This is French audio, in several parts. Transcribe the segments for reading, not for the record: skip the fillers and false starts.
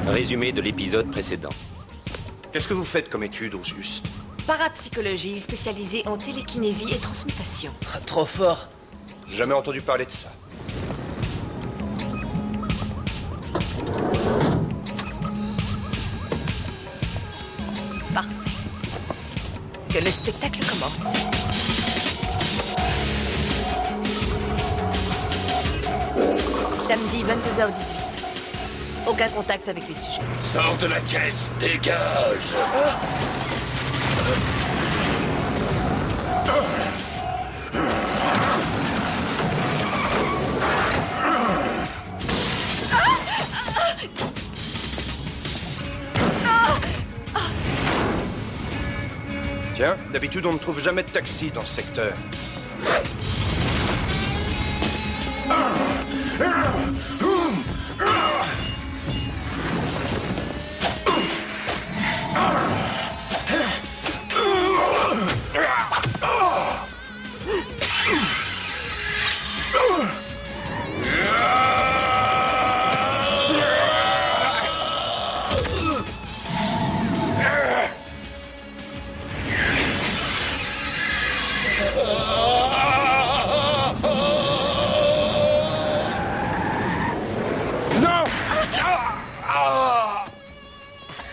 Résumé de l'épisode précédent. Qu'est-ce que vous faites comme étude, au juste? Parapsychologie spécialisée en télékinésie et transmutation. Ah, trop fort. Jamais entendu parler de ça. Parfait. Que le spectacle commence. Samedi 22h18. Aucun contact avec les sujets. Sors de la caisse, dégage! Tiens, d'habitude on ne trouve jamais de taxi dans ce secteur.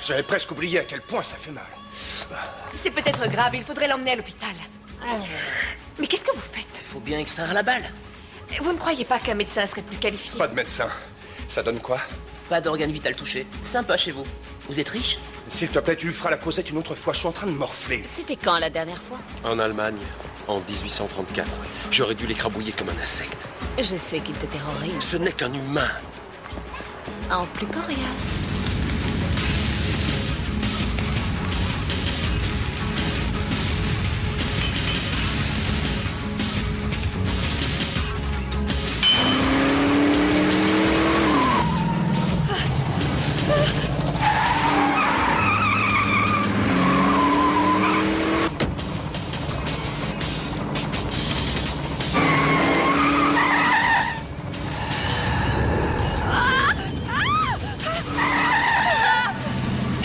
J'avais presque oublié à quel point ça fait mal. C'est peut-être grave, il faudrait l'emmener à l'hôpital. Mais qu'est-ce que vous faites? Faut bien extraire la balle. Vous ne croyez pas qu'un médecin serait plus qualifié? Pas de médecin. Ça donne quoi? Pas d'organe vital touché. Sympa chez vous. Vous êtes riche? S'il te plaît, tu lui feras la causette une autre fois. Je suis en train de morfler. C'était quand la dernière fois? En Allemagne, en 1834. J'aurais dû l'écrabouiller comme un insecte. Je sais qu'il te terrorise. Ce n'est qu'un humain. En plus coriace.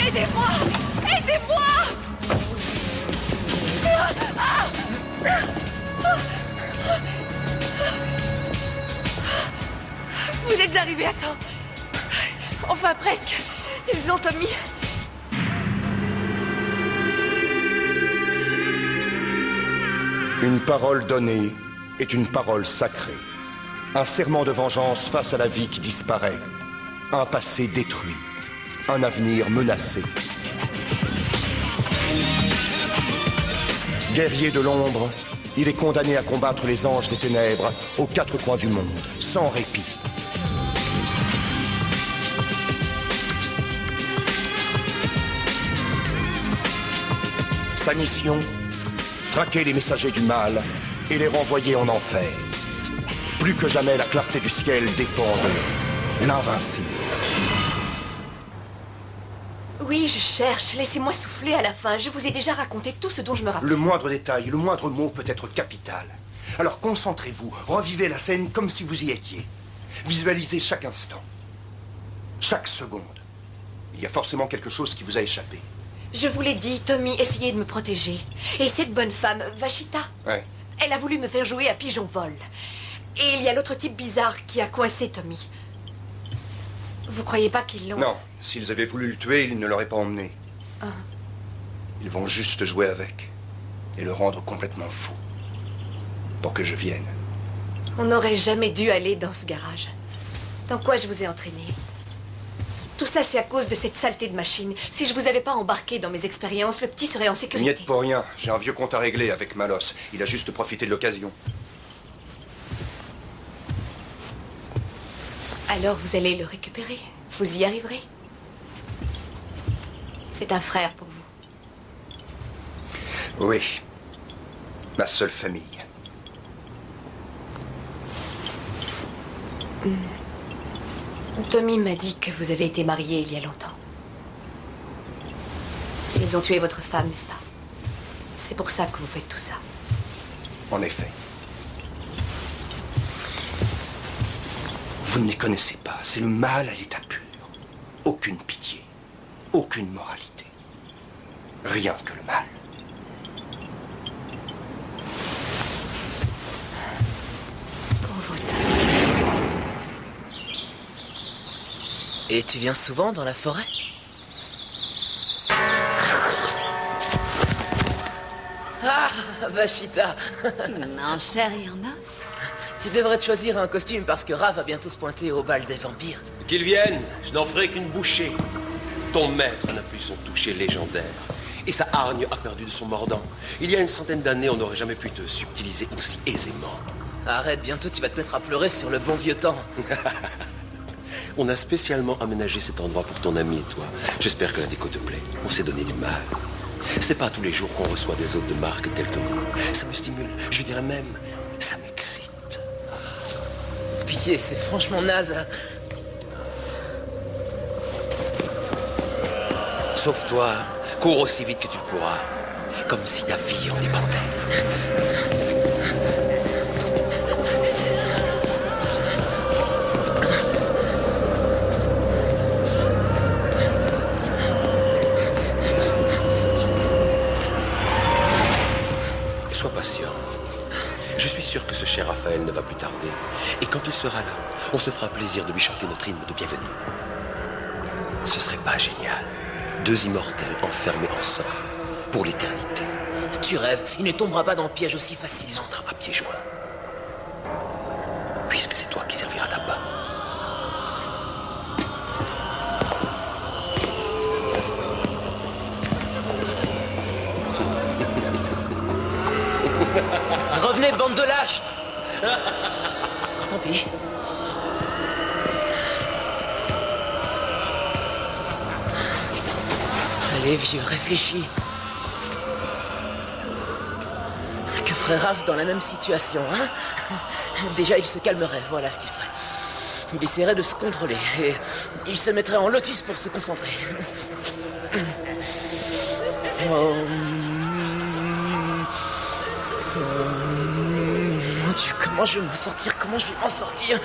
Aidez-moi! Aidez-moi! Vous êtes arrivés à temps. Enfin, presque. Ils ont Tommy. Une parole donnée est une parole sacrée. Un serment de vengeance face à la vie qui disparaît. Un passé détruit. Un avenir menacé. Guerrier de l'ombre, il est condamné à combattre les anges des ténèbres aux quatre coins du monde, sans répit. Sa mission, traquer les messagers du mal et les renvoyer en enfer. Plus que jamais, la clarté du ciel dépend de l'invincible. Oui, je cherche. Laissez-moi souffler à la fin. Je vous ai déjà raconté tout ce dont je me rappelle. Le moindre détail, le moindre mot peut être capital. Alors concentrez-vous, revivez la scène comme si vous y étiez. Visualisez chaque instant, chaque seconde. Il y a forcément quelque chose qui vous a échappé. Je vous l'ai dit, Tommy essayait de me protéger. Et cette bonne femme, Vachita, Ouais. elle a voulu me faire jouer à pigeon-vol. Et il y a l'autre type bizarre qui a coincé Tommy. Vous croyez pas qu'ils l'ont... Non, s'ils avaient voulu le tuer, ils ne l'auraient pas emmené. Ah. Ils vont juste jouer avec et le rendre complètement fou. Pour que je vienne. On n'aurait jamais dû aller dans ce garage. Dans quoi je vous ai entraîné? Tout ça, c'est à cause de cette saleté de machine. Si je vous avais pas embarqué dans mes expériences, le petit serait en N'y sécurité. êtes pour rien. J'ai un vieux compte à régler avec Malos. Il a juste profité de l'occasion. Alors vous allez le récupérer. Vous y arriverez. C'est un frère pour vous. Oui. Ma seule famille. Tommy m'a dit que vous avez été marié il y a longtemps. Ils ont tué votre femme, n'est-ce pas? C'est pour ça que vous faites tout ça. En effet. Vous ne les connaissez pas. C'est le mal à l'état pur. Aucune pitié. aucune moralité. Rien que le mal. Pauvre Tom. Et tu viens souvent dans la forêt? Ah, Vachita. En chair et en os. Tu devrais te choisir un costume parce que Raph va bientôt se pointer au bal des vampires. Qu'ils viennent, je n'en ferai qu'une bouchée. Ton maître n'a plus son toucher légendaire. Et sa hargne a perdu de son mordant. Il y a une centaine d'années, on n'aurait jamais pu te subtiliser aussi aisément. Arrête, bientôt tu vas te mettre à pleurer sur le bon vieux temps. On a spécialement aménagé cet endroit pour ton ami et toi. J'espère que la déco te plaît. On s'est donné du mal. C'est pas tous les jours qu'on reçoit des hôtes de marque tels que vous. Ça me stimule. Je dirais même, ça m'excite. Pitié, c'est franchement naze. Sauve-toi. Cours aussi vite que tu le pourras. Comme si ta vie en dépendait. Sois patient. Je suis sûr que ce cher Raphaël ne va plus tarder. Et quand il sera là, on se fera plaisir de lui chanter notre hymne de bienvenue. Ce serait pas génial? Deux immortels enfermés ensemble pour l'éternité. Tu rêves, il ne tombera pas dans le piège aussi facile. Ils sont à pieds joints. Puisque c'est toi qui serviras d'abat. Revenez, bande de lâches. Tant pis. Allez, vieux, réfléchis. Que ferait Raph dans la même situation, hein? Déjà, il se calmerait, voilà ce qu'il ferait. Il essaierait de se contrôler et il se mettrait en lotus pour se concentrer. Oh. Mon Dieu, comment je vais m'en sortir? Comment je vais m'en sortir?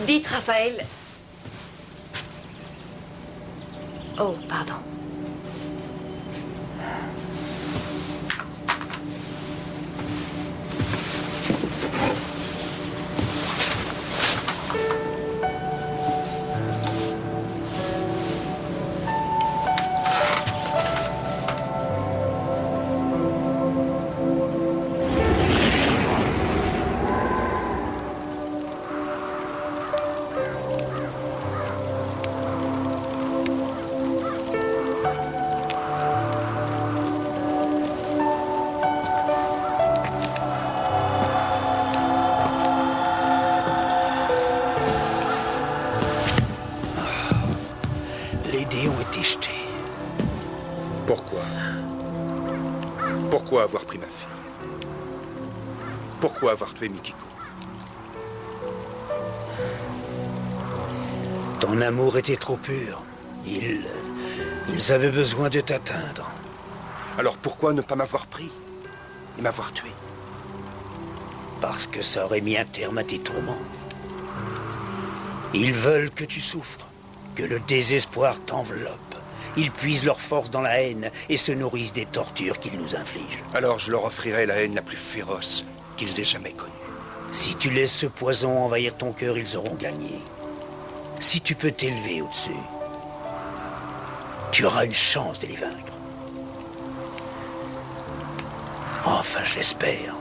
Dites, Raphaël. Oh, pardon. Les dés ont été jetés. Pourquoi? Pourquoi avoir pris ma fille? Pourquoi avoir tué Mikiko? Ton amour était trop pur. Ils avaient besoin de t'atteindre. Alors pourquoi ne pas m'avoir pris et m'avoir tué? Parce que ça aurait mis un terme à tes tourments. Ils veulent que tu souffres, que le désespoir t'enveloppe. Ils puisent leur force dans la haine et se nourrissent des tortures qu'ils nous infligent. Alors je leur offrirai la haine la plus féroce qu'ils aient jamais connue. Si tu laisses ce poison envahir ton cœur, ils auront gagné. Si tu peux t'élever au-dessus, tu auras une chance de les vaincre. Enfin, je l'espère.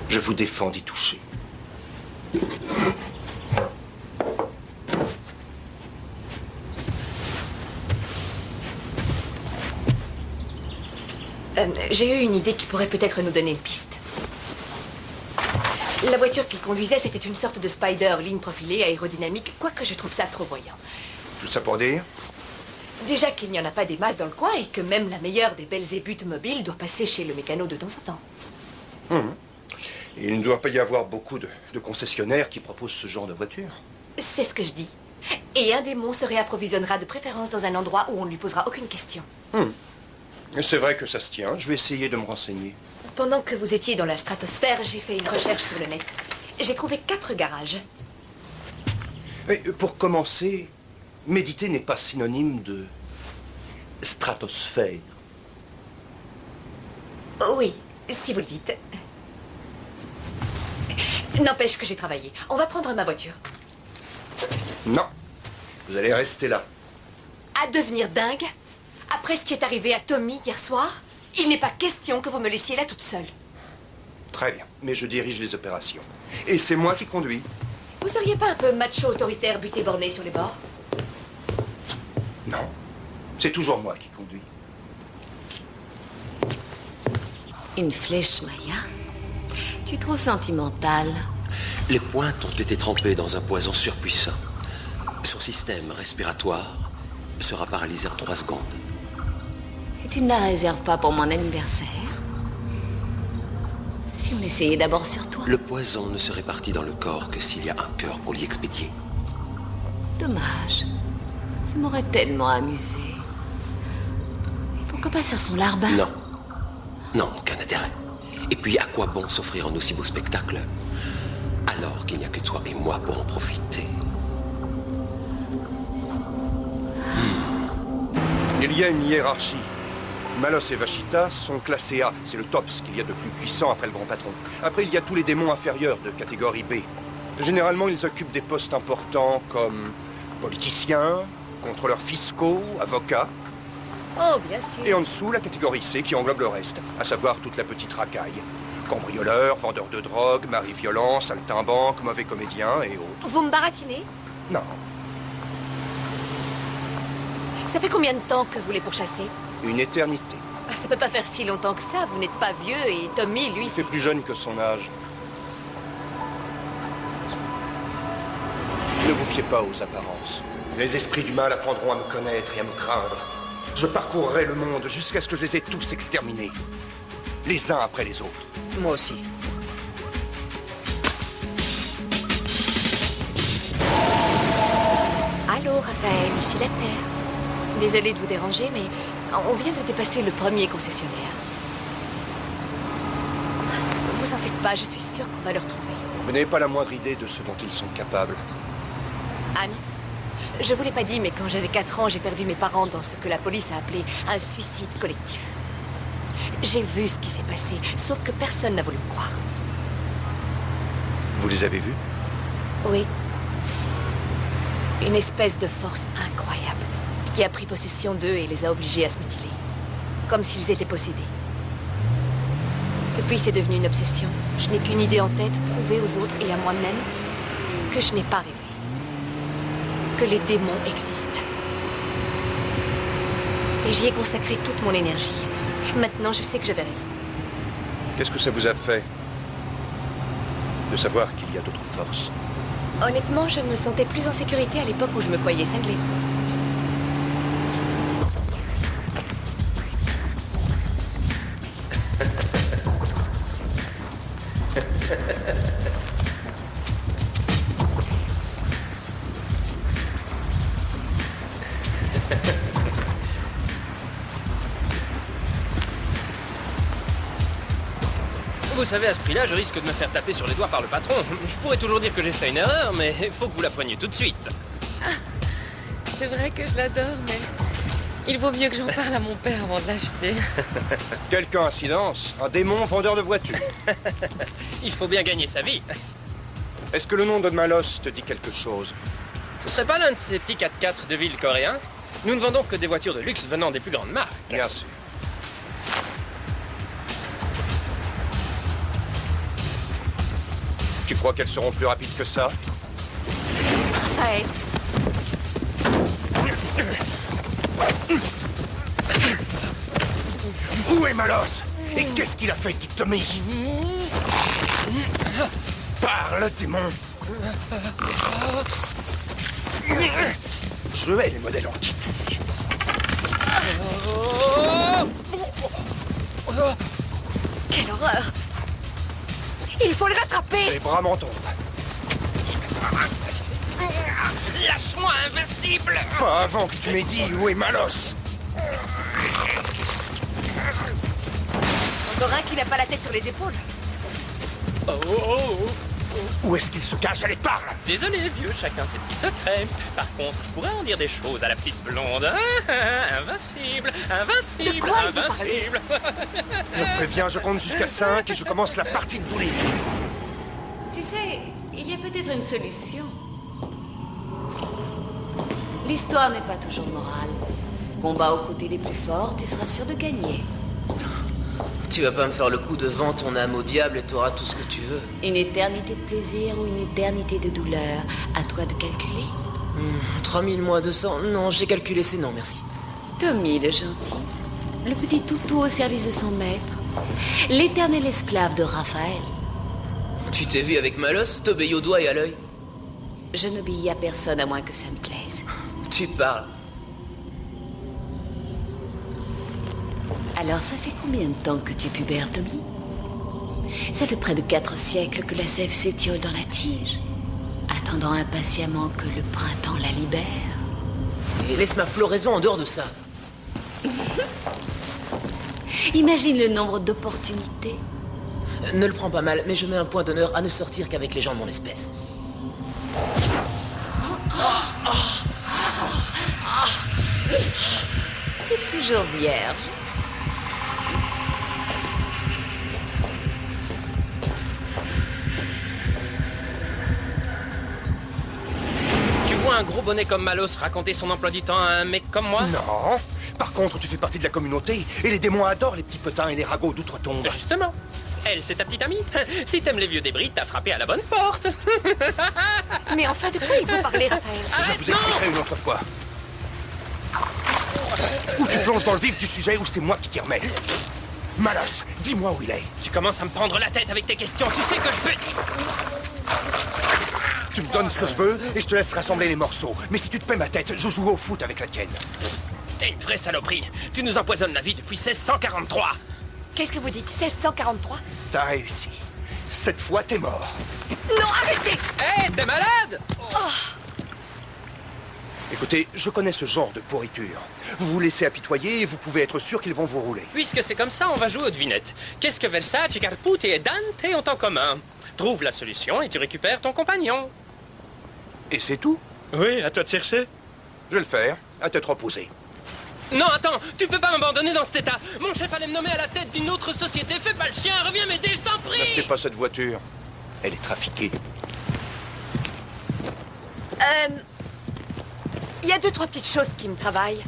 Je vous défends d'y toucher. J'ai eu une idée qui pourrait peut-être nous donner une piste. La voiture qu'il conduisait, c'était une sorte de Spider, ligne profilée, aérodynamique, quoique je trouve ça trop voyant. Tout ça pour dire? Déjà qu'il n'y en a pas des masses dans le coin et que même la meilleure des Belzébuth mobiles doit passer chez le mécano de temps en temps. Et il ne doit pas y avoir beaucoup de concessionnaires qui proposent ce genre de voiture. C'est ce que je dis. Et un démon se réapprovisionnera de préférence dans un endroit où on ne lui posera aucune question. C'est vrai que ça se tient. Je vais essayer de me renseigner. Pendant que vous étiez dans la stratosphère, j'ai fait une recherche sur le net. J'ai trouvé 4 garages. Mais pour commencer, méditer n'est pas synonyme de stratosphère. Oh oui, si vous le dites. N'empêche que j'ai travaillé. On va prendre ma voiture. Non. Vous allez rester là. À devenir dingue? Après ce qui est arrivé à Tommy hier soir, il n'est pas question que vous me laissiez là toute seule. Très bien. Mais je dirige les opérations. Et c'est moi qui conduis. Vous seriez pas un peu macho autoritaire, buté borné sur les bords? Non. C'est toujours moi qui conduis. Une flèche, Maya. Tu es trop sentimentale. Les pointes ont été trempées dans un poison surpuissant. Son système respiratoire sera paralysé en 3 secondes. Et tu ne la réserves pas pour mon anniversaire? Si on essayait d'abord sur toi. Le poison ne se répartit dans le corps que s'il y a un cœur pour l'y expédier. Dommage. Ça m'aurait tellement amusé. Il faut qu'on passe sur son larbin. Non. Non, aucun intérêt. Et puis, à quoi bon s'offrir un aussi beau spectacle alors qu'il n'y a que toi et moi pour en profiter? Il y a une hiérarchie. Malos et Vachita sont classés A. C'est le top, ce qu'il y a de plus puissant après le grand patron. Après, il y a tous les démons inférieurs de catégorie B. Généralement, ils occupent des postes importants comme politiciens, contrôleurs fiscaux, avocats. Oh, bien sûr. Et en dessous, la catégorie C qui englobe le reste, à savoir toute la petite racaille. Cambrioleurs, vendeurs de drogue, mari violents, saltimbanques, mauvais comédiens et autres. Vous me baratinez? Non, Ça fait combien de temps que vous les pourchassez? une éternité. Ah, ça peut pas faire si longtemps que ça. Vous n'êtes pas vieux et Tommy, lui, C'est plus jeune que son âge. Ne vous fiez pas aux apparences. Les esprits du mal apprendront à me connaître et à me craindre. Je parcourrai le monde jusqu'à ce que je les ai tous exterminés. Les uns après les autres. Moi aussi. Allô, Raphaël, ici la Terre. Désolée de vous déranger, mais on vient de dépasser le premier concessionnaire. Vous en faites pas, je suis sûre qu'on va le retrouver. Vous n'avez pas la moindre idée de ce dont ils sont capables. Anne, je vous l'ai pas dit, mais quand j'avais 4 ans, j'ai perdu mes parents dans ce que la police a appelé un suicide collectif. J'ai vu ce qui s'est passé, sauf que personne n'a voulu me croire. Vous les avez vus? Oui. Une espèce de force incroyable qui a pris possession d'eux et les a obligés à se mutiler. Comme s'ils étaient possédés. Depuis, c'est devenu une obsession. Je n'ai qu'une idée en tête, prouver aux autres et à moi-même que je n'ai pas rêvé. Que les démons existent. Et j'y ai consacré toute mon énergie. Maintenant, je sais que j'avais raison. Qu'est-ce que ça vous a fait de savoir qu'il y a d'autres forces? Honnêtement, je me sentais plus en sécurité à l'époque où je me croyais cinglée. Vous savez, à ce prix-là, je risque de me faire taper sur les doigts par le patron. Je pourrais toujours dire que j'ai fait une erreur, mais il faut que vous la preniez tout de suite. C'est vrai que je l'adore, mais il vaut mieux que j'en parle à mon père avant de l'acheter. Quelle coïncidence! Un démon vendeur de voitures. Il faut bien gagner sa vie. Est-ce que le nom de Malos te dit quelque chose? Ce serait pas l'un de ces petits 4x4 de ville coréens? Nous ne vendons que des voitures de luxe venant des plus grandes marques. Bien sûr. Tu crois qu'elles seront plus rapides que ça? Raphaël, Où est Malos? Et qu'est-ce qu'il a fait de Tommy? Parle, démon! Je hais les modèles en kit. quelle horreur! Il faut le rattraper! Les bras m'en tombent. Lâche-moi, invincible! Pas avant que tu m'aies dit où est Malos. Encore un qui n'a pas la tête sur les épaules. Oh, oh, oh. Où est-ce qu'il se cache? Allez, parle! Désolé, vieux, chacun ses petits secrets. Par contre, je pourrais en dire des choses à la petite blonde. Invincible, invincible, De quoi il vous invincible. Je te préviens, je compte jusqu'à 5 et je commence la partie de bowling. Tu sais, il y a peut-être une solution. L'histoire n'est pas toujours morale. Combat aux côtés des plus forts, tu seras sûr de gagner. Tu vas pas me faire le coup de vends ton âme au diable et t'auras tout ce que tu veux. Une éternité de plaisir ou une éternité de douleur, à toi de calculer. 3000 moins 200, non, j'ai calculé, c'est non, merci. Tommy le gentil, le petit toutou au service de son maître, l'éternel esclave de Raphaël. Tu t'es vu avec Malos, t'obéis au doigt et à l'œil? Je n'obéis à personne à moins que ça me plaise. Tu parles. Alors ça fait combien de temps que tu es pubère, Tommy? Ça fait près de 4 siècles que la sève s'étiole dans la tige, attendant impatiemment que le printemps la libère. Et laisse ma floraison en dehors de ça. Imagine le nombre d'opportunités. Ne le prends pas mal, mais je mets un point d'honneur à ne sortir qu'avec les gens de mon espèce. T'es toujours vierge. Tu vois un gros bonnet comme Malos raconter son emploi du temps à un mec comme moi? Non. Par contre, tu fais partie de la communauté et les démons adorent les petits potins et les ragots d'outre-tombe. Justement. Elle, c'est ta petite amie. Si t'aimes les vieux débris, t'as frappé à la bonne porte. Mais enfin, de quoi il vous parlez, Raphaël? Je vous expliquerai une autre fois. Ou tu plonges dans le vif du sujet ou c'est moi qui t'y remets. Malos, dis-moi où il est. Tu commences à me prendre la tête avec tes questions. Tu sais que je peux... Tu me donnes ce que je veux et je te laisse rassembler les morceaux. Mais si tu te paies ma tête, je joue au foot avec la tienne. T'es une vraie saloperie. Tu nous empoisonnes la vie depuis 1643. Qu'est-ce que vous dites? 1643? T'as réussi. Cette fois, t'es mort. Non, arrêtez! Hé, t'es malade? Écoutez, je connais ce genre de pourriture. Vous vous laissez apitoyer et vous pouvez être sûr qu'ils vont vous rouler. Puisque c'est comme ça, on va jouer aux devinettes. Qu'est-ce que Versace, Carputi et Dante ont en commun? Trouve la solution et tu récupères ton compagnon. Et c'est tout? Oui, à toi de chercher. Je vais le faire, à tête reposée. Non, attends, tu peux pas m'abandonner dans cet état. Mon chef allait me nommer à la tête d'une autre société. Fais pas le chien, reviens m'aider, je t'en prie. N'achetez pas cette voiture. Elle est trafiquée. Il y a 2-3 petites choses qui me travaillent.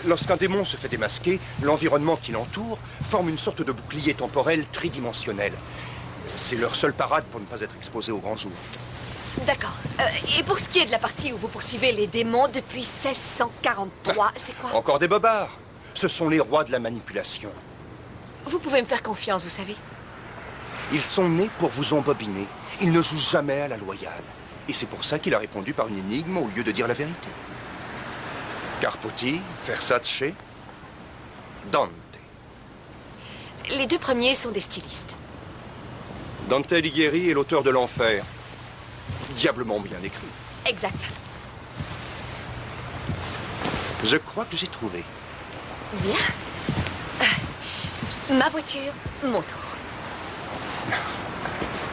Lorsqu'un démon se fait démasquer, l'environnement qui l'entoure forme une sorte de bouclier temporel tridimensionnel. C'est leur seule parade pour ne pas être exposé au grand jour. D'accord. Et pour ce qui est de la partie où vous poursuivez les démons depuis 1643, c'est quoi? Encore des bobards. Ce sont les rois de la manipulation. Vous pouvez me faire confiance, vous savez. Ils sont nés pour vous embobiner. Ils ne jouent jamais à la loyale. Et c'est pour ça qu'il a répondu par une énigme au lieu de dire la vérité. Carputi, Versace, Dante. Les 2 premiers sont des stylistes. Dante Alighieri est l'auteur de l'Enfer. Diablement bien écrit. Exact. Je crois que j'ai trouvé. Bien. Ma voiture, mon tour.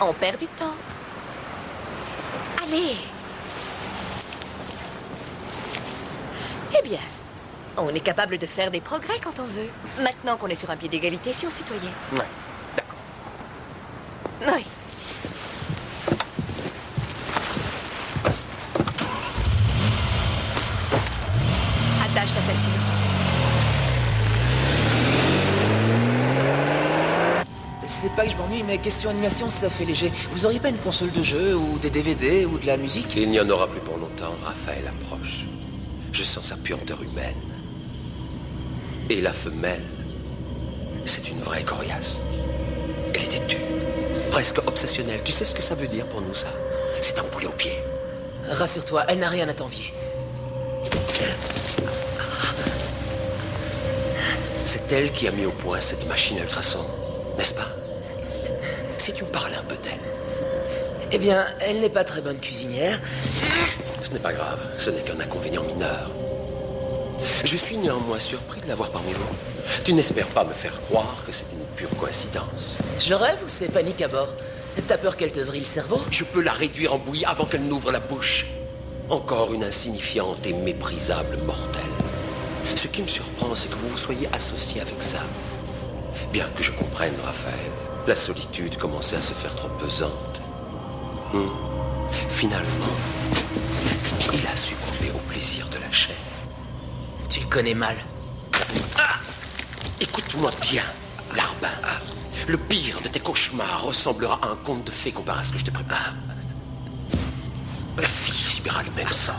On perd du temps. Allez. Eh bien, on est capable de faire des progrès quand on veut. Maintenant qu'on est sur un pied d'égalité, si on se tutoyait. Ouais. Oui. Attache ta ceinture. C'est pas que je m'ennuie, mais question animation, ça fait léger. Vous auriez pas une console de jeu, ou des DVD, ou de la musique? Il n'y en aura plus pour longtemps. Raphaël approche. Je sens sa puanteur humaine. Et la femelle, c'est une vraie coriace. Elle est têtue, presque obsessionnelle. Tu sais ce que ça veut dire pour nous, ça? C'est un boulet au pied. Rassure-toi, elle n'a rien à t'envier. C'est elle qui a mis au point cette machine à ultrasons, n'est-ce pas? Si tu me parlais un peu d'elle. Eh bien, elle n'est pas très bonne cuisinière. Ce n'est pas grave, ce n'est qu'un inconvénient mineur. Je suis néanmoins surpris de l'avoir parmi vous. Tu n'espères pas me faire croire que c'est une pure coïncidence. Je rêve ou c'est panique à bord? T'as peur qu'elle te vrille le cerveau? Je peux la réduire en bouillie avant qu'elle n'ouvre la bouche. Encore une insignifiante et méprisable mortelle. Ce qui me surprend, c'est que vous vous soyez associé avec ça. Bien que je comprenne, Raphaël, la solitude commençait à se faire trop pesante. Finalement, il a succombé au plaisir de la chair. Tu le connais mal. Écoute-moi bien, Larbin. Le pire de tes cauchemars ressemblera à un conte de fées comparé à ce que je te prépare. La fille subira le même sort.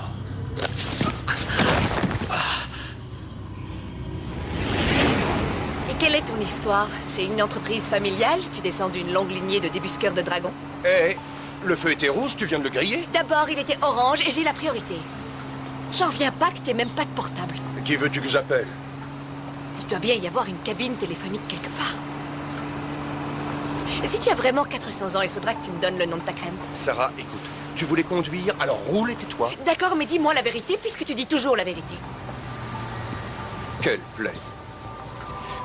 Et quelle est ton histoire? C'est une entreprise familiale? Tu descends d'une longue lignée de débusqueurs de dragons? Eh, le feu était rouge, tu viens de le griller? D'abord, il était orange et j'ai la priorité. J'en reviens pas que t'aies même pas de portable. Qui veux-tu que j'appelle? Il doit bien y avoir une cabine téléphonique quelque part. Si tu as vraiment 400 ans, il faudra que tu me donnes le nom de ta crème. Sarah, écoute, tu voulais conduire, alors roule et tais-toi. D'accord, mais dis-moi la vérité puisque tu dis toujours la vérité. Quelle plaie.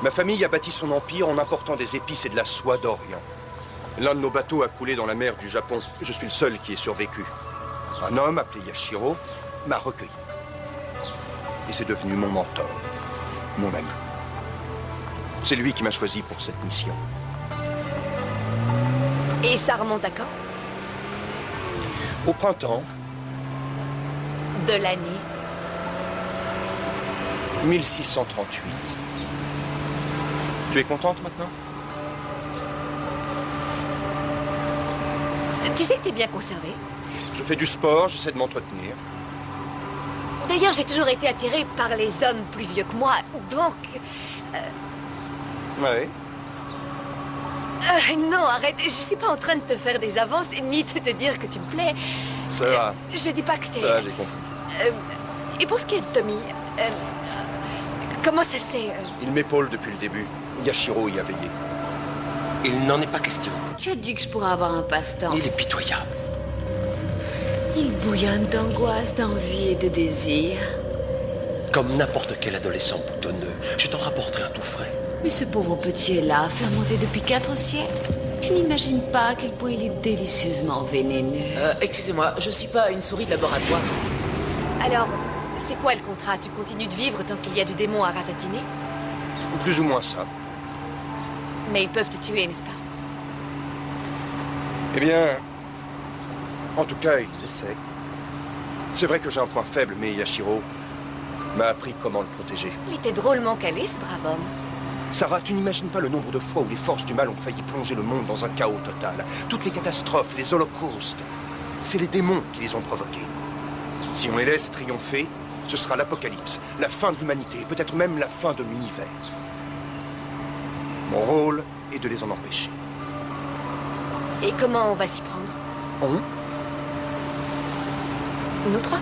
Ma famille a bâti son empire en important des épices et de la soie d'Orient. L'un de nos bateaux a coulé dans la mer du Japon. Je suis le seul qui ait survécu. Un homme appelé Yashiro m'a recueilli. Et c'est devenu mon mentor, mon ami. C'est lui qui m'a choisi pour cette mission. Et ça remonte à quand? Au printemps De l'année 1638. Tu es contente maintenant? Tu sais que t'es bien conservé. Je fais du sport, j'essaie de m'entretenir. D'ailleurs, j'ai toujours été attirée par les hommes plus vieux que moi, donc... Ouais. Non, arrête, je suis pas en train de te faire des avances, ni de te dire que tu me plais. Ça va. Je dis pas que t'es... Ça, j'ai compris. Et pour ce qui est de Tommy, comment ça s'est... Il m'épaule depuis le début. Yashiro y a veillé. Il n'en est pas question. Tu as dit que je pourrais avoir un passe-temps. Il est pitoyable. Il bouillonne d'angoisse, d'envie et de désir. Comme n'importe quel adolescent boutonneux, je t'en rapporterai un tout frais. Mais ce pauvre petit est là, fermenté depuis 4 siècles. Tu n'imagines pas à quel point il est délicieusement vénéneux. Excusez-moi, je suis pas une souris de laboratoire. Alors, c'est quoi le contrat? Tu continues de vivre tant qu'il y a du démon à ratatiner? Plus ou moins ça. Mais ils peuvent te tuer, n'est-ce pas? Eh bien... En tout cas, ils essaient. C'est vrai que j'ai un point faible, mais Yashiro m'a appris comment le protéger. Il était drôlement calé, ce brave homme. Sarah, tu n'imagines pas le nombre de fois où les forces du mal ont failli plonger le monde dans un chaos total. Toutes les catastrophes, les holocaustes, c'est les démons qui les ont provoqués. Si on les laisse triompher, ce sera l'apocalypse, la fin de l'humanité, peut-être même la fin de l'univers. Mon rôle est de les en empêcher. Et comment on va s'y prendre? Nous trois?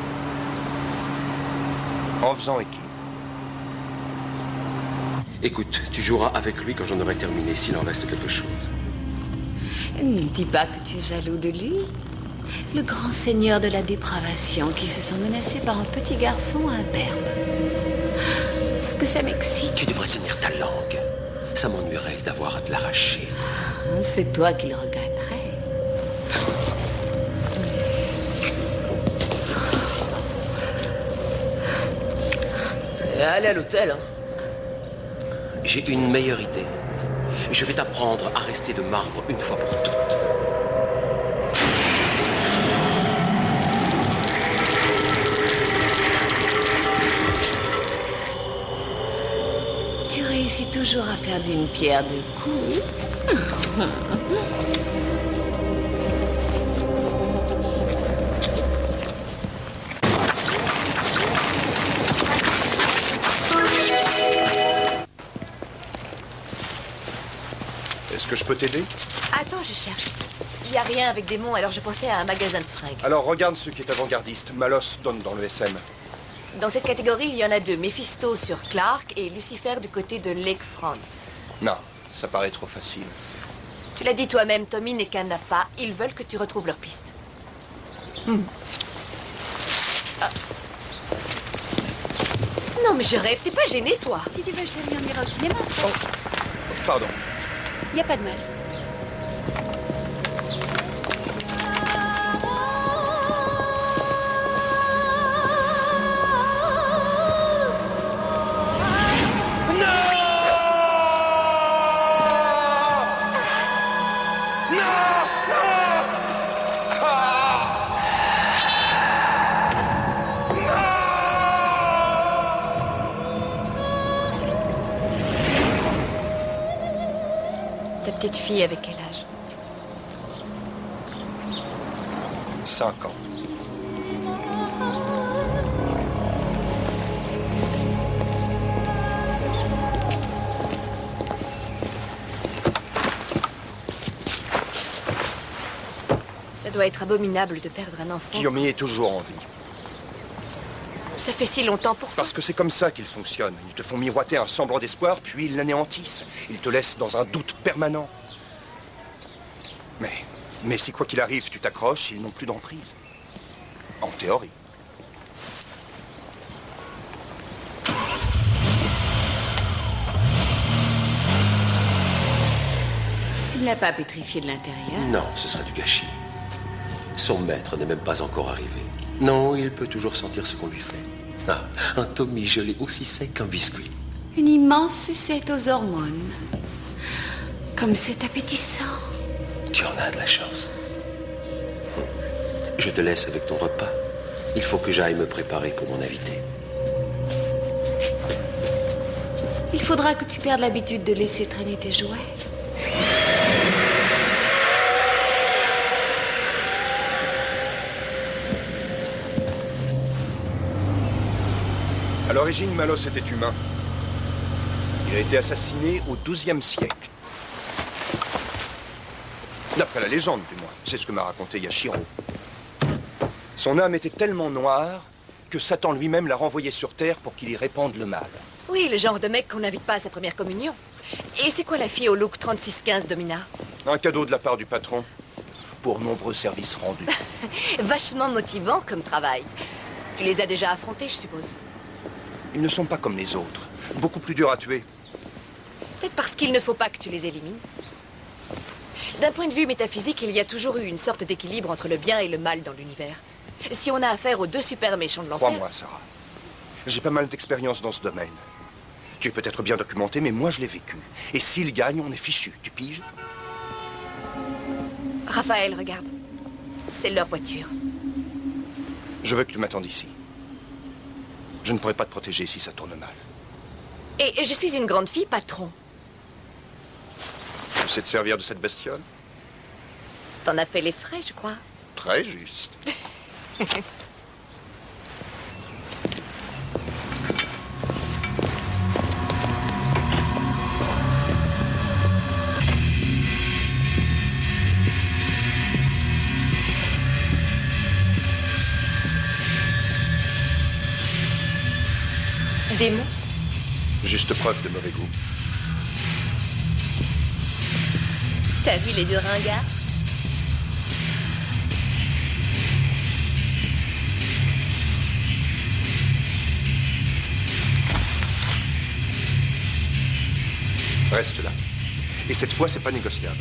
En faisant équipe. Écoute, tu joueras avec lui quand j'en aurai terminé, s'il en reste quelque chose. Ne dis pas que tu es jaloux de lui. Le grand seigneur de la dépravation qui se sent menacé par un petit garçon imberbe. Est-ce que ça m'excite? Tu devrais tenir ta langue. Ça m'ennuierait d'avoir à te l'arracher. C'est toi qui le regretterais. Allez à l'hôtel, hein. J'ai une meilleure idée. Je vais t'apprendre à rester de marbre une fois pour toutes. Tu réussis toujours à faire d'une pierre deux coups. Est-ce que je peux t'aider? Attends, je cherche. Il n'y a rien avec démons, alors je pensais à un magasin de fringues. Alors regarde ce qui est avant-gardiste. Malos donne dans le SM. Dans cette catégorie, il y en a deux. Mephisto sur Clark et Lucifer du côté de Lakefront. Non, ça paraît trop facile. Tu l'as dit toi-même, Tommy n'est qu'un appât. Ils veulent que tu retrouves leur piste. Ah. Non, mais je rêve. T'es pas gêné, toi? Si tu veux, chérie, on ira au cinéma. Oh, pardon. Y a pas de mal. Ta petite fille, avec quel âge? 5 ans. Ça doit être abominable de perdre un enfant. Kiyomi est toujours en vie. Ça fait si longtemps, pourquoi? Parce que c'est comme ça qu'ils fonctionnent. Ils te font miroiter un semblant d'espoir, puis ils l'anéantissent. Ils te laissent dans un doute permanent. Mais si quoi qu'il arrive, tu t'accroches, ils n'ont plus d'emprise. En théorie. Tu ne l'as pas pétrifié de l'intérieur? Non, ce serait du gâchis. Son maître n'est même pas encore arrivé. Non, il peut toujours sentir ce qu'on lui fait. Ah, un Tommy gelé aussi sec qu'un biscuit. Une immense sucette aux hormones. Comme c'est appétissant. Tu en as de la chance. Je te laisse avec ton repas. Il faut que j'aille me préparer pour mon invité. Il faudra que tu perdes l'habitude de laisser traîner tes jouets. À l'origine, Malos était humain. Il a été assassiné au XIIe siècle. D'après la légende, du moins. C'est ce que m'a raconté Yashiro. Son âme était tellement noire que Satan lui-même l'a renvoyé sur Terre pour qu'il y répande le mal. Oui, le genre de mec qu'on n'invite pas à sa première communion. Et c'est quoi la fille au look 3615, Domina? Un cadeau de la part du patron pour nombreux services rendus. Vachement motivant comme travail. Tu les as déjà affrontés, je suppose. Ils ne sont pas comme les autres. Beaucoup plus durs à tuer. Peut-être parce qu'il ne faut pas que tu les élimines. D'un point de vue métaphysique, il y a toujours eu une sorte d'équilibre entre le bien et le mal dans l'univers. Si on a affaire aux deux super méchants de l'enfer... Crois-moi, Sarah. J'ai pas mal d'expérience dans ce domaine. Tu es peut-être bien documenté, mais moi je l'ai vécu. Et s'ils gagnent, on est fichu. Tu piges? Raphaël, regarde. C'est leur voiture. Je veux que tu m'attendes ici. Je ne pourrai pas te protéger si ça tourne mal. Et je suis une grande fille, patron. Tu sais te servir de cette bestiole? T'en as fait les frais, je crois. Très juste. Démon? Juste preuve de mauvais goût. T'as vu les deux ringards? Reste là. Et cette fois, c'est pas négociable.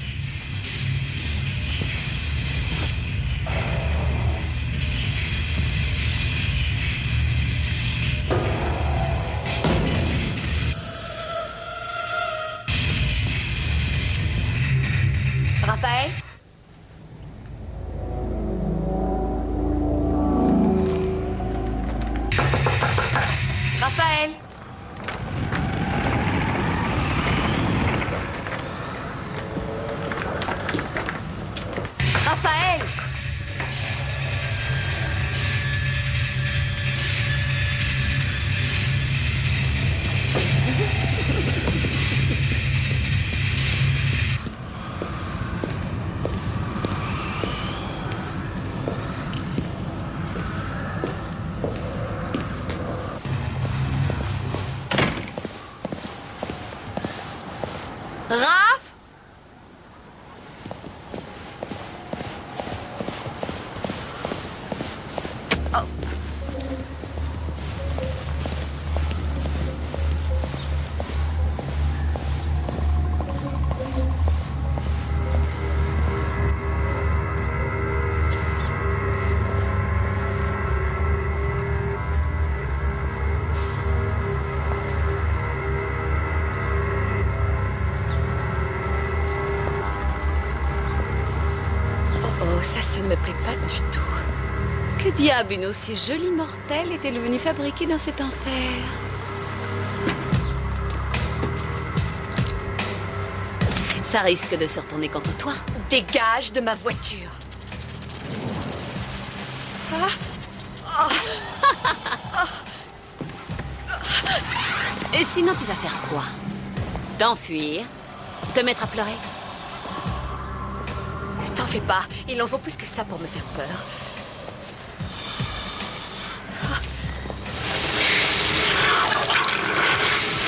Raphaël? Raphaël? Raphaël? Raph? Ça ne me plaît pas du tout. Que diable une aussi jolie mortelle est-elle venue fabriquer dans cet enfer? Ça risque de se retourner contre toi. Dégage de ma voiture. Et sinon, tu vas faire quoi? T'enfuir? Te mettre à pleurer? T'en fais pas, il en faut plus que ça pour me faire peur.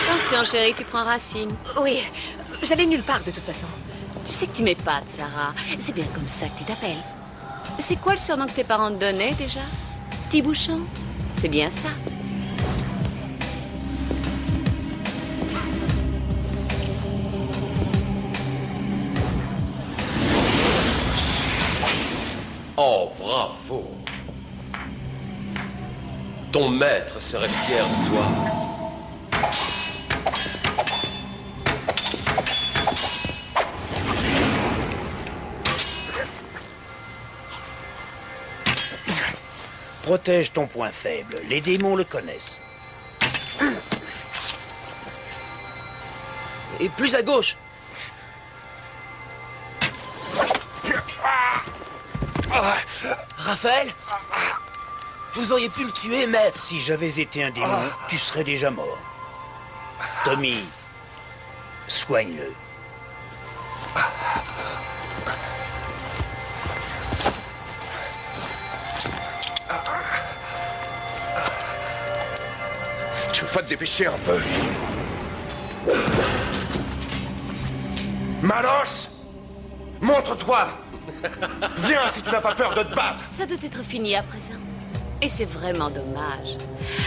Attention, chérie, tu prends racine. Oui, j'allais nulle part de toute façon. Tu sais que tu m'épates, Sarah. C'est bien comme ça que tu t'appelles. C'est quoi le surnom que tes parents te donnaient, déjà? Petit bouchon? C'est bien ça. Oh, bravo! Ton maître serait fier de toi. Protège ton point faible. Les démons le connaissent. Et plus à gauche. Raphaël? Vous auriez pu le tuer, maître. Si j'avais été un démon, tu serais déjà mort. Tommy, soigne-le. Tu veux pas te dépêcher un peu? Malos! Montre-toi! Viens si tu n'as pas peur de te battre! Ça doit être fini à présent. Et c'est vraiment dommage.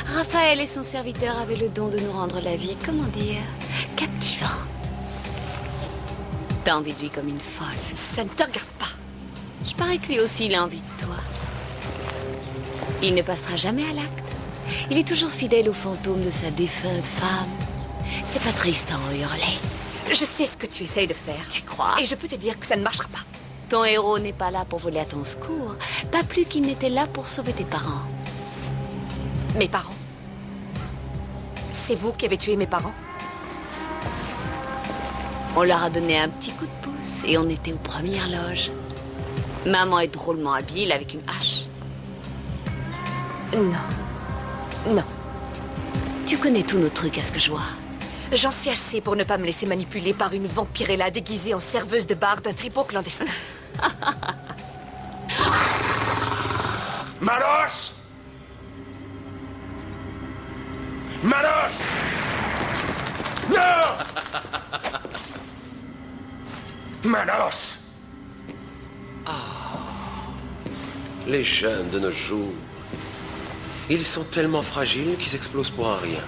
Raphaël et son serviteur avaient le don de nous rendre la vie, comment dire, captivante. T'as envie de lui comme une folle. Ça ne te regarde pas. Je parie que lui aussi, il a envie de toi. Il ne passera jamais à l'acte. Il est toujours fidèle au fantôme de sa défunte femme. C'est pas triste à en hurler. Je sais ce que tu essayes de faire. Tu crois? Et je peux te dire que ça ne marchera pas. Ton héros n'est pas là pour voler à ton secours, pas plus qu'il n'était là pour sauver tes parents. Mes parents? C'est vous qui avez tué mes parents? On leur a donné un petit coup de pouce et on était aux premières loges. Maman est drôlement habile avec une hache. Non. Non. Tu connais tous nos trucs à ce que je vois. J'en sais assez pour ne pas me laisser manipuler par une vampirella déguisée en serveuse de bar d'un tripot clandestin. Malos! Malos! Non! Malos! Les jeunes de nos jours, ils sont tellement fragiles qu'ils explosent pour un rien.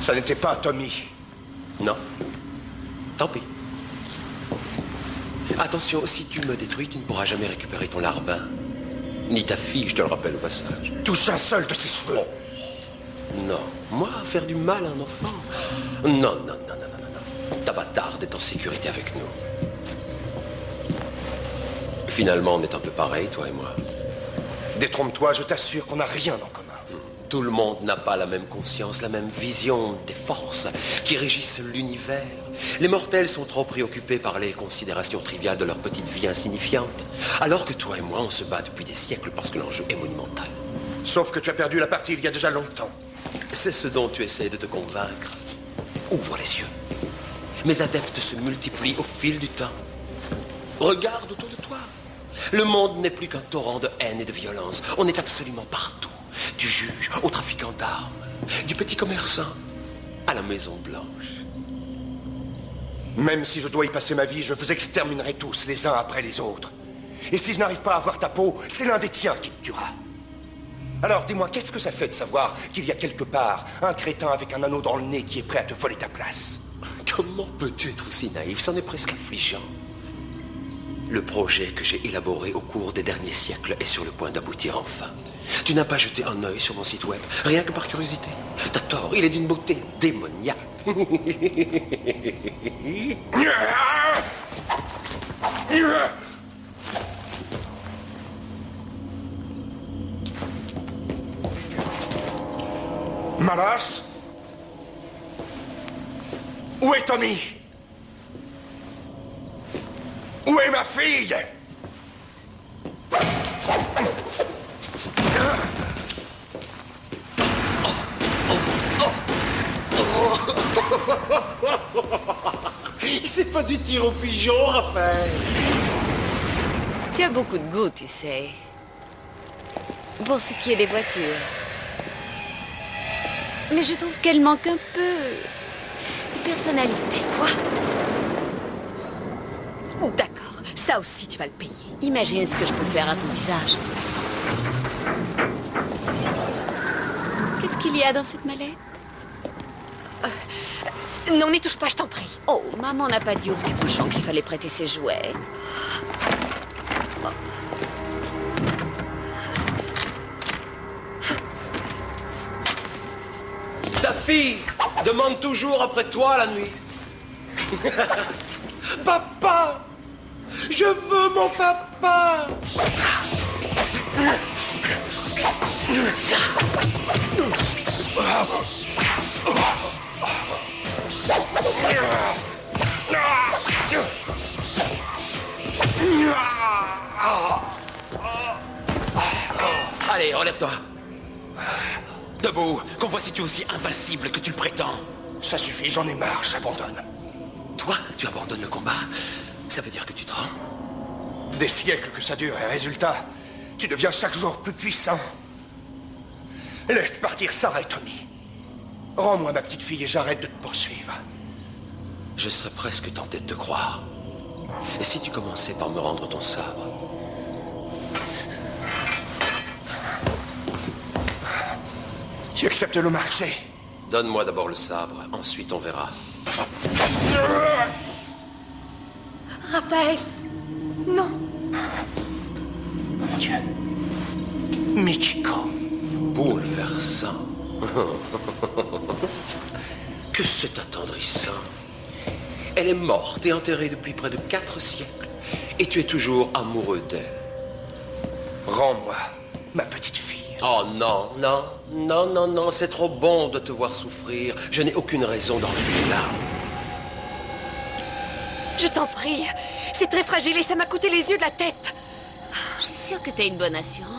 Ça n'était pas Tommy. Non. Tant pis. Attention, si tu me détruis, tu ne pourras jamais récupérer ton larbin. Ni ta fille, je te le rappelle au passage. Touche un seul de ses cheveux. Non. Moi, faire du mal à un enfant? Non, non, non, non, non, non. Ta bâtarde est en sécurité avec nous. Finalement, on est un peu pareil, toi et moi. Détrompe-toi, je t'assure qu'on n'a rien en commun. Tout le monde n'a pas la même conscience, la même vision des forces qui régissent l'univers. Les mortels sont trop préoccupés par les considérations triviales de leur petite vie insignifiante. Alors que toi et moi, on se bat depuis des siècles parce que l'enjeu est monumental. Sauf que tu as perdu la partie il y a déjà longtemps. C'est ce dont tu essaies de te convaincre. Ouvre les yeux. Mes adeptes se multiplient au fil du temps. Regarde autour de toi. Le monde n'est plus qu'un torrent de haine et de violence. On est absolument partout. Du juge au trafiquant d'armes, du petit commerçant à la Maison Blanche. Même si je dois y passer ma vie, je vous exterminerai tous, les uns après les autres. Et si je n'arrive pas à avoir ta peau, c'est l'un des tiens qui te tuera. Alors dis-moi, qu'est-ce que ça fait de savoir qu'il y a quelque part un crétin avec un anneau dans le nez qui est prêt à te voler ta place? Comment peux-tu être aussi naïf? C'en est presque affligeant. Le projet que j'ai élaboré au cours des derniers siècles est sur le point d'aboutir enfin. Tu n'as pas jeté un œil sur mon site web, rien que par curiosité? T'as tort, il est d'une beauté démoniaque. Malas? Où est Tommy? Où est ma fille? C'est pas du tir au pigeon, Raphaël. Tu as beaucoup de goût, tu sais. Pour ce qui est des voitures. Mais je trouve qu'elle manque un peu de personnalité. Quoi? D'accord, ça aussi tu vas le payer. Imagine ce que je peux faire à ton visage. Qu'est-ce qu'il y a dans cette mallette? Non, n'y touche pas, je t'en prie. Oh, maman n'a pas dit au petit bouchon qu'il fallait prêter ses jouets. Ta fille demande toujours après toi la nuit. Papa! Je veux mon papa! Allez, relève-toi. Debout, qu'on voit si tu es aussi invincible que tu le prétends. Ça suffit, j'en ai marre, j'abandonne. Toi, tu abandonnes le combat. Ça veut dire que tu te rends? Des siècles que ça dure, et résultat, tu deviens chaque jour plus puissant. Laisse partir Sarah et Tommy. Rends-moi ma petite fille et j'arrête de te poursuivre. Je serais presque tenté de te croire. Et si tu commençais par me rendre ton sabre? Tu acceptes le marché? Donne-moi d'abord le sabre, ensuite on verra. Raphaël, non. Mon Dieu. Mikiko. Bouleversant. Que c'est attendrissant. Elle est morte et enterrée depuis près de 4 siècles. Et tu es toujours amoureux d'elle. Rends-moi ma petite fille. Oh non, non, non, non, non, c'est trop bon de te voir souffrir. Je n'ai aucune raison d'en rester là. Je t'en prie. C'est très fragile et ça m'a coûté les yeux de la tête. Je suis sûre que tu as une bonne assurance.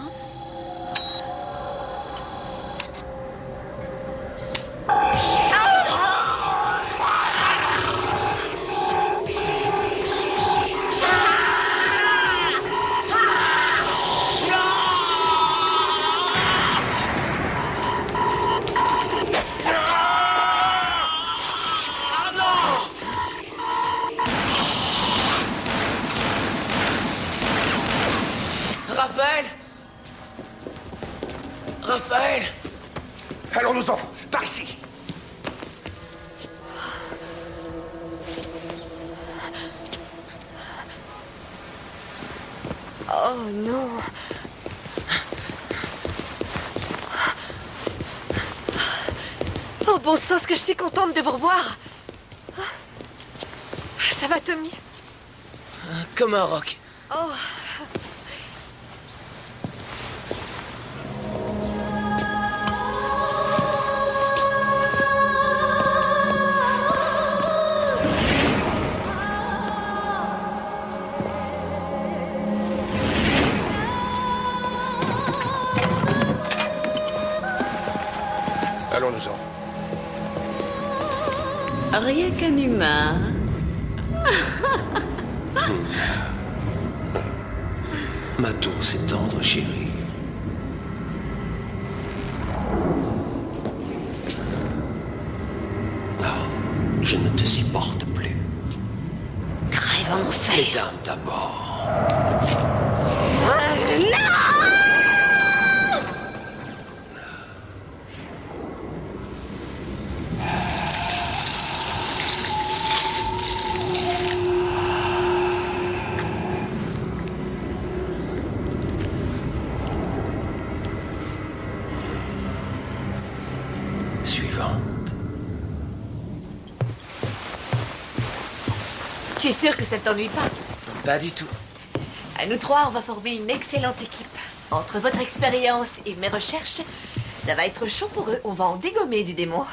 Raphaël! Raphaël! Allons-nous-en, par ici. Oh non. Oh bon sang, ce que je suis contente de vous revoir. Ça va, Tommy? Comme un roc. Oh. Allons-nous-en. Rien qu'un humain. Ma douce et tendre chérie. Ah, je ne te supporte plus. Crève en enfer. Les dames d'abord. suis sûre que ça ne t'ennuie pas. Pas du tout. À nous trois, on va former une excellente équipe. Entre votre expérience et mes recherches, ça va être chaud pour eux. On va en dégommer du démon.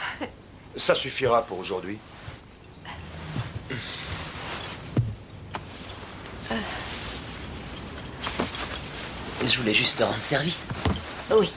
Ça suffira pour aujourd'hui. Je voulais juste te rendre service. Oui.